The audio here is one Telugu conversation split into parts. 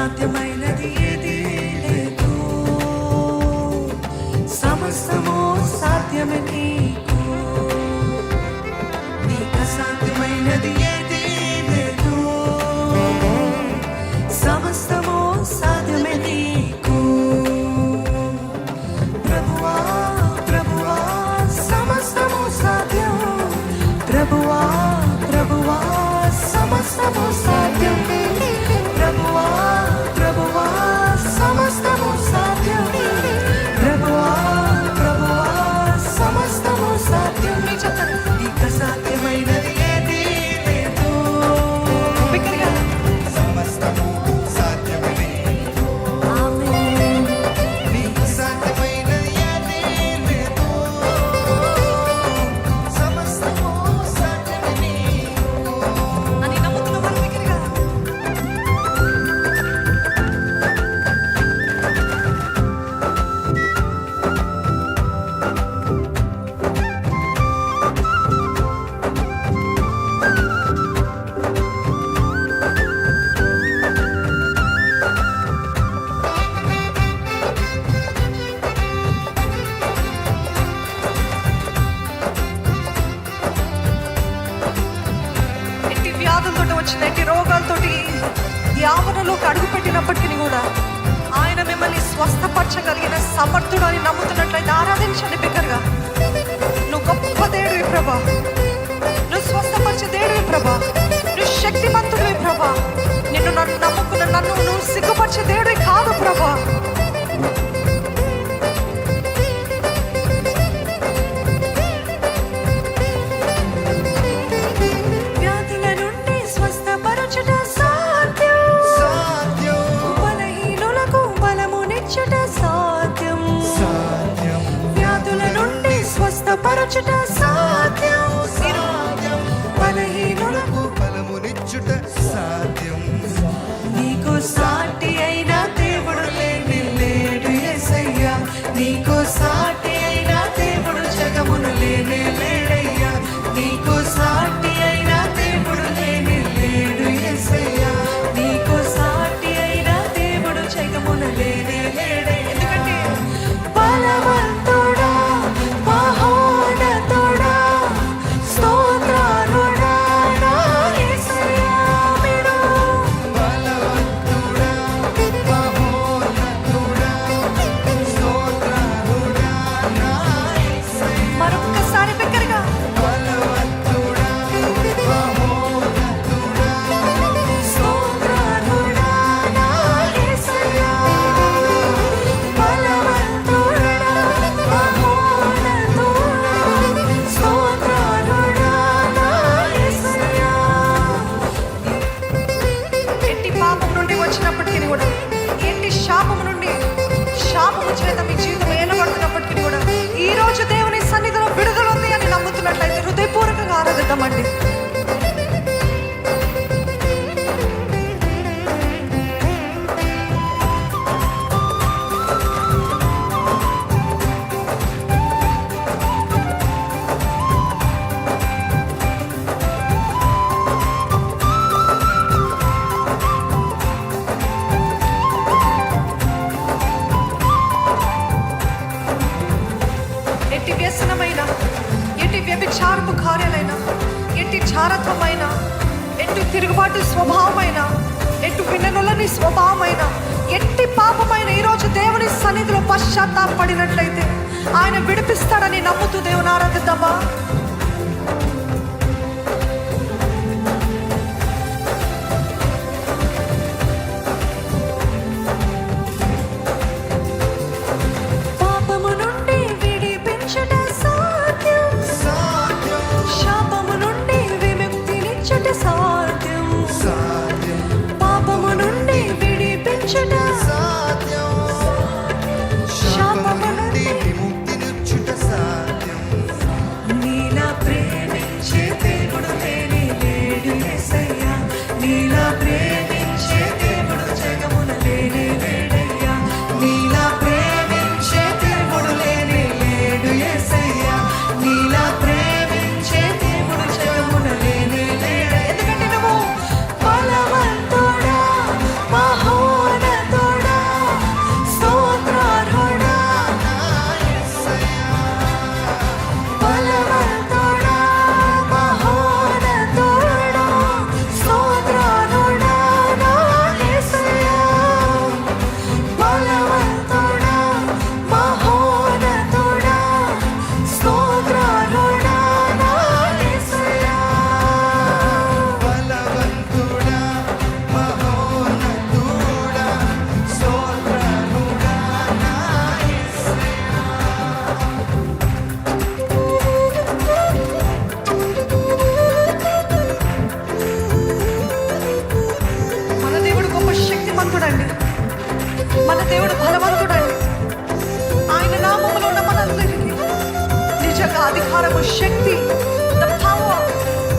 అసాధ్యమైనది ఏదీ లేదు, సమస్తము సాధ్యమే నీకు. నీకు అసాధ్యమైనది ఏదీ లేదు, సమస్తము సాధ్యమే నీకు. ప్రభువా ప్రభువా సమస్తము సాధ్యం, ప్రభువా ప్రభువా సమస్తము సాధ్యం, ప్రభువా ప్రభువా సమస్తము సాధ్యం, ప్రభువా ప్రభువా సమస్తము సాధ్యం. నీకు అసాధ్యమైనది ఏదీ లేదు, సమస్తము సాధ్యమే నీకు. ఆమేన్. నీకు సాధ్యమైనది ఏదీ లేదు, సమస్తము సాధ్యమే నీకు. అని నమ్ముతున్న వాళ్ళు బిగ్గరగా ఎట్టి వ్యాధులతో వచ్చిన ఎట్టి రోగాలతోటి ఈ ఆవరణలోకి అడుగు పెట్టినప్పటికీ కూడా ఆయన మిమ్మల్ని స్వస్థపరచగలిగిన సమర్థుడు అని నమ్ముతున్నట్లయితే ఆరాధించండి బిగ్గరగా. నువ్వు గొప్ప దేవుడివి ప్రభా, నువ్వు స్వస్థపరిచే దేవుడివి ప్రభా, నువ్వు శక్తిమంతుడివి ప్రభా. నిన్ను నమ్ముకున్న నన్ను నువ్వు సిగ్గుపరిచే దేవుడివి కాదు ప్రభా. వ్యాధుల నుండి స్వస్థపరచుట సాధ్యం, సాధ్యం బలహీనులకు బలమునిచ్చుట సాధ్యం. సాధ్యం వ్యాధుల నుండి స్వస్థపరచుట సాధ్యం, సాధ్యం బలహీనులకు బలమునిచ్చుట సాధ్యం. నీకు సాటి అయిన దేవుడు లేని లేడు యేసయ్యా, నీకు సాటి అయిన దేవుడు జగమును లేనే లేడయ్యా, నీకు సాటి అయిన దేవుడు లేని లేడు యేసయ్యా, నీకు సాటి అయిన దేవుడు జగమును లేనే లేడే. ఎందుకంటే బలవంతుడా మహోన్నతుడా స్తోత్రాలుడా నా యేసయ్యా మీరు. బలవంతుడా మహోన్నతుడా స్తోత్రాలుడా నా యేసయ్యా. మరొక్కసారి బిగ్గరగా బలవంతుడా మహోన్నతుడా స్తోత్రాలుడా నా యేసయ్యా, బలవంతుడా మహోన్నతుడా స్తోత్రాలుడా నా యేసయ్యా. ఎట్టి పాపం నుండి వచ్చినప్పటికీ కూడా, ఎట్టి శాపము నుండి శాపము చేత మీ జీవితం ఏలబడుతున్నప్పటికీ కూడా ఈ రోజు దేవుని సన్నిధిలో విడుదల ఉంది అని నమ్ముతున్నట్లయితే హృదయపూర్వకంగా ఆరాధిద్దామండి. ఎట్టి వ్యసనమైన, ఎట్టి వ్యభిచారపు కార్యాలైన, ఎట్టి చారత్వమైన, ఎట్టి తిరుగుబాటు స్వభావమైన, ఎటు విననులని స్వభావమైన, ఎట్టి పాపమైన ఈరోజు దేవుని సన్నిధిలో పశ్చాత్తాపడినట్లయితే ఆయన విడిపిస్తాడని నమ్ముతూ దేవుని ఆరాధిద్దామా. పాపము నుండి విడిపించుట సాధ్యం, సాధ్యం శాపము నుండి విముక్తినిచ్చుట సాధ్యం, సాధ్యం పాపము నుండి విడిపించుట సాధ్యం శాపము నుండి విముక్తినిచ్చుట సాధ్యం. నీలా ప్రేమించే దేవుడు లేని లేడు యేసయ్యా, నీలా ప్రేమించే దేవుడు జగమున లేని లేడయ్యా, నీలా ప్రేమించే దేవుడు లేని లేడు యేసయ్యా, నీలా ప్రేమించే దేవుడు జగమున లేని లేడ. ఎందుకంటే నువ్వు బలవంతుడా మహోన్నతుడా బలవంతుడండి, మన దేవుడు బలవంతుడండి. ఆయన నామములో ఉన్న మనందరికీ నిజంగా అధికారము, శక్తి, ద పవర్,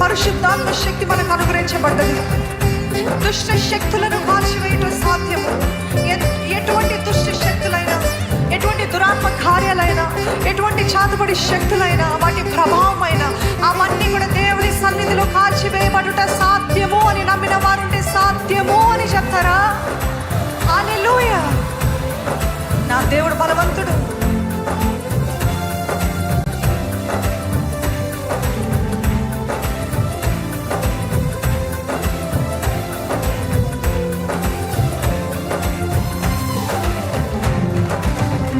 పరిశుద్ధాత్మ శక్తి మనకు అనుగ్రహించబడ్డది. దుష్ట శక్తులను కాల్చివేయటం సాధ్యము. ఎటువంటి దుష్ట శక్తులైనా, ఎటువంటి దురాత్మ కార్యాలైనా, ఎటువంటి చాతుబడి శక్తులైనా, వాటి ప్రభావమైన అవన్నీ కూడా దేవుని సన్నిధిలో కాల్చివేయబడుట సాధ్యము అని నమ్మిన వారుంటే సాధ్యము అని చెప్తారా? హల్లెలూయా! నా దేవుడు బలవంతుడు.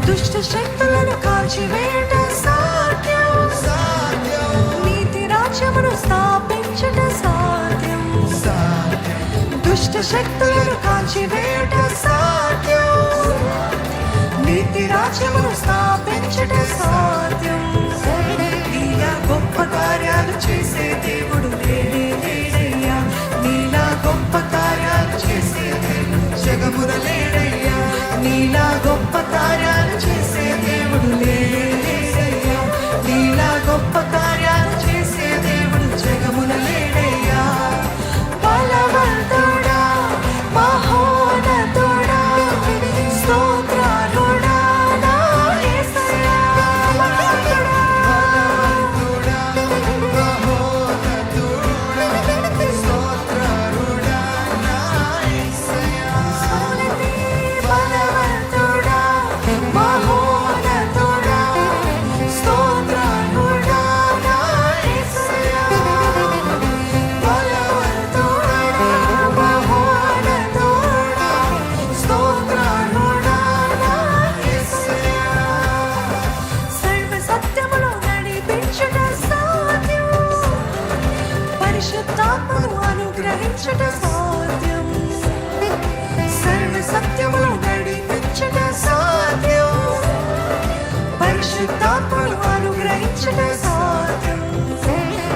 దుష్ట శక్తులను కాల్చివేయట సాధ్యం, సాధ్యం, నీతి రాజ్యమును స్థాపించట సాధ్యం. సాధ్యం, దుష్ట శక్తులను కాల్చివేయట సాధ్యం, నీతి రాజ్యమును స్థాపించట సాధ్యం. నీలా గొప్ప కార్యాలు చేసే దేవుడు లేడే లేడయ్యా, నీలా గొప్ప కార్యాలు చేసే దేవుడు జగమున లేడయ్యా, నీలా గొప్ప కార్యాలు చేసే దేవుడు లేడే లేడయ్యా, నీలా గొప్ప కార్యాలు చేసే దేవుడు జగమున లేడయ్యా. బలవంతుడా, మహోన్నతుడా, స్తోత్రాలుడా నా యేసయ్యా. బలవంతుడా, మహోన్నతుడా, స్తోత్రారుడా నా యేసయ్యా. సౌలతి బలవంతుడా, మహోన్నతుడా, స్తోత్రాలుడా నా యేసయ్యా. బలవంతుడా, మహోన్నతుడా, స్తోత్రాలుడా నా యేసయ్యా. సర్వ సత్యములో నడిపించుట సాధ్యం, పరిశుద్ధాత్మను అనుగ్రహించుట సాధ్యం. సర్వ సత్యములో నడిపించుట సాధ్యం, పరిశుద్ధాత్మను అనుగ్రహించుట సాధ్యం.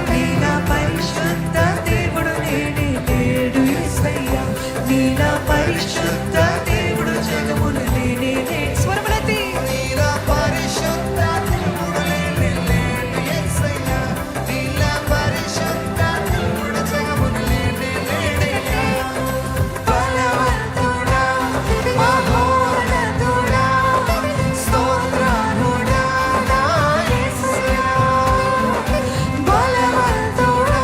నీలా పరిశుద్ధ దేవుడు లేడే లేడు యేసయ్యా, నీలా పరిశుద్ధ దేవుడు జగమున లేడే లేడు. స్వరములెత్తి నీలా పరిశుద్ధ దేవుడు లేడే లేడు యేసయ్యా, నీలా పరిశుద్ధ దేవుడు జగమున లేడే లేడయ్యా. బలవంతుడా, మహోన్నతుడా, స్తోత్రాలుడా నా యేసయ్యా. బలవంతుడా,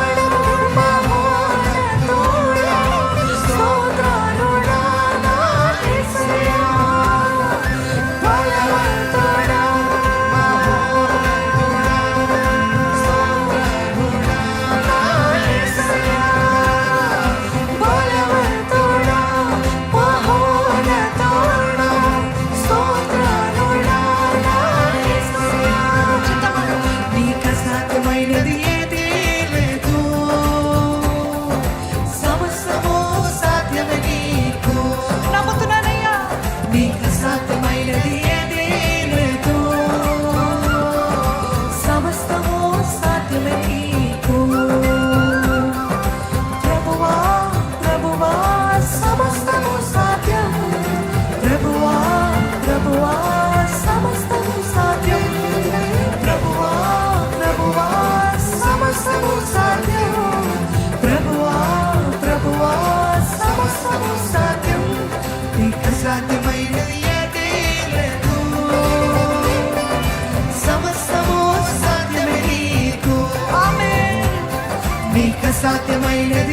మహోన్నతుడా, స్తోత్రాలుడా నా యేసయ్యా. బలవంతుడా, బలవంతుడా, మహోన్నతుడా, స్తోత్రాలుడా నా యేసయ్యా. చిత్తములు నీకు అసాధ్యమైనది ఏదీ లేదు, సమస్తము సాధ్యమే నీకు. నమ్ముతున్నానయ్యా, నీకు అసాధ్యమైనది ఏదీ లేదు, సమస్తము సాధ్యమే నీకు. ప్రభువా, ప్రభువా, సమస్తము సాధ్యం. ప్రభువా, ప్రభువా, సమస్తము సాధ్యం. ప్రభువా, ప్రభువా, సమస్తము సాధ్యం. ప్రభువా, ప్రభువా, సమస్తము సాధ్యం. నీకు అసాధ్యమైనది ఏదీ లేదు, సమస్తము సాధ్యమే నీకు. ఆమేన్. నీకు అసాధ్యమైనది